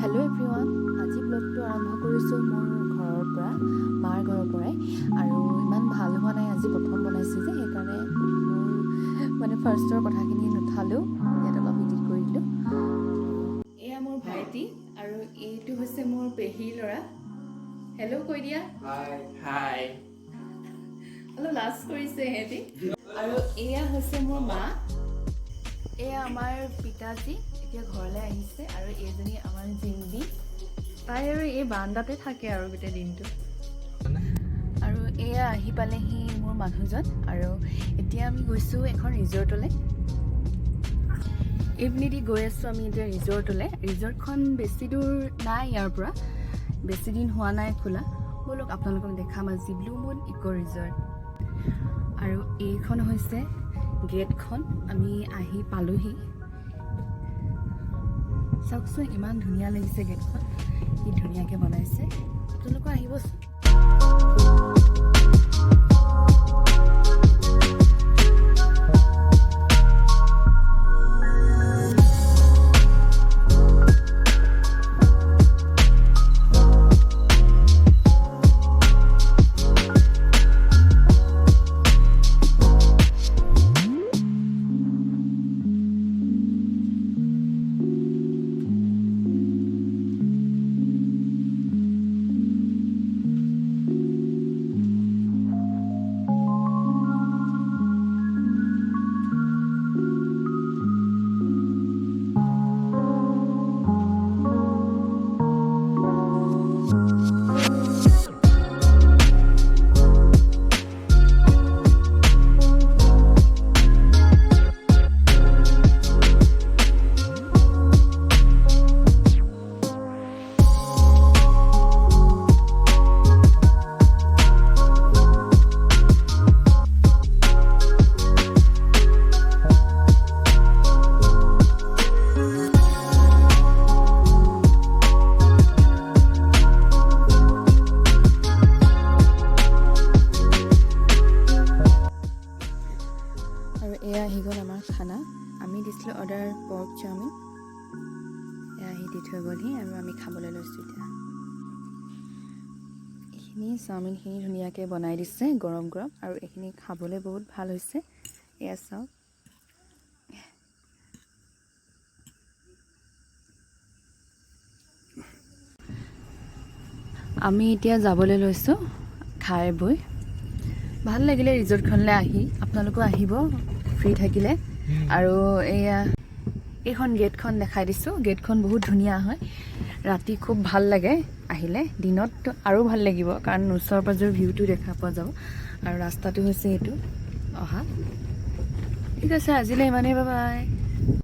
Hello' everyone, আজি ব্লগটো আৰম্ভ কৰিছোঁ মোৰ ঘৰৰ পৰা, মাৰ ঘৰৰ পৰাই। আৰু ইমান ভাল হোৱা নাই, আজি প্ৰথম বনাইছোঁ যে সেইকাৰণে মোৰ ফাৰ্ষ্টৰ কথাখিনি নুঠালোঁ, ইয়াত অলপ এডিট কৰি দিলোঁ। এয়া মোৰ ভাইটি আৰু এইটো হৈছে মোৰ পেহীৰ ল'ৰা। হেল্ল' কৈ দিয়া। হাই অলপ লাজ কৰিছে সিহঁতি। আৰু এয়া হৈছে মোৰ মা, এয়া আমাৰ পিতাজী এতিয়া ঘৰলৈ আহিছে। আৰু এইজনী আমাৰ জিন্দি, তাই আৰু এই বাৰান্দাতে থাকে আৰু গোটেই দিনটো। আৰু এয়া আহি পালেহি মোৰ মানুহজন। আৰু এতিয়া আমি গৈছোঁ এখন ৰিজৰ্টলৈ। এইপিনেদি গৈ আছোঁ আমি এতিয়া ৰিজৰ্টলৈ। ৰিজৰ্টখন বেছি দূৰ নাই, ইয়াৰ পৰা বেছি দিন হোৱা নাই খোলা। ব'লক আপোনালোকক দেখাম আজি ব্লু মুন ইক' ৰিজৰ্ট। আৰু এইখন হৈছে গেটখন, আমি আহি পালোহি। চাওকচোন ইমান ধুনীয়া লাগিছে গেটখন, কি ধুনীয়াকৈ বনাইছে। আপোনালোকে আহিবচোন। আৰু এয়া আহি গ'ল আমাৰ খানা। আমি দিছিলোঁ অৰ্ডাৰ পৰ্ক চাওমিন, এয়া আহি দি থৈ গ'লহি আৰু আমি খাবলৈ লৈছোঁ এতিয়া। এইখিনি চাওমিনখিনি ধুনীয়াকৈ বনাই দিছে গৰম গৰম, আৰু এইখিনি খাবলৈ বহুত ভাল হৈছে। এয়া চাওক, আমি এতিয়া যাবলৈ লৈছোঁ খাই বৈ। ভাল লাগিলে ৰিজৰ্টখনলৈ আহি, আপোনালোকো আহিব ফ্ৰী থাকিলে। আৰু এইখন গেটখন দেখাই দিছোঁ, গেটখন বহুত ধুনীয়া হয়, ৰাতি খুব ভাল লাগে আহিলে। দিনত আৰু ভাল লাগিব কাৰণ ওচৰ পাজৰ ভিউটো দেখা পোৱা যাব। আৰু ৰাস্তাটো হৈছে এইটো অহা। ঠিক আছে, আজিলৈ ইমানেই, বাই বাই।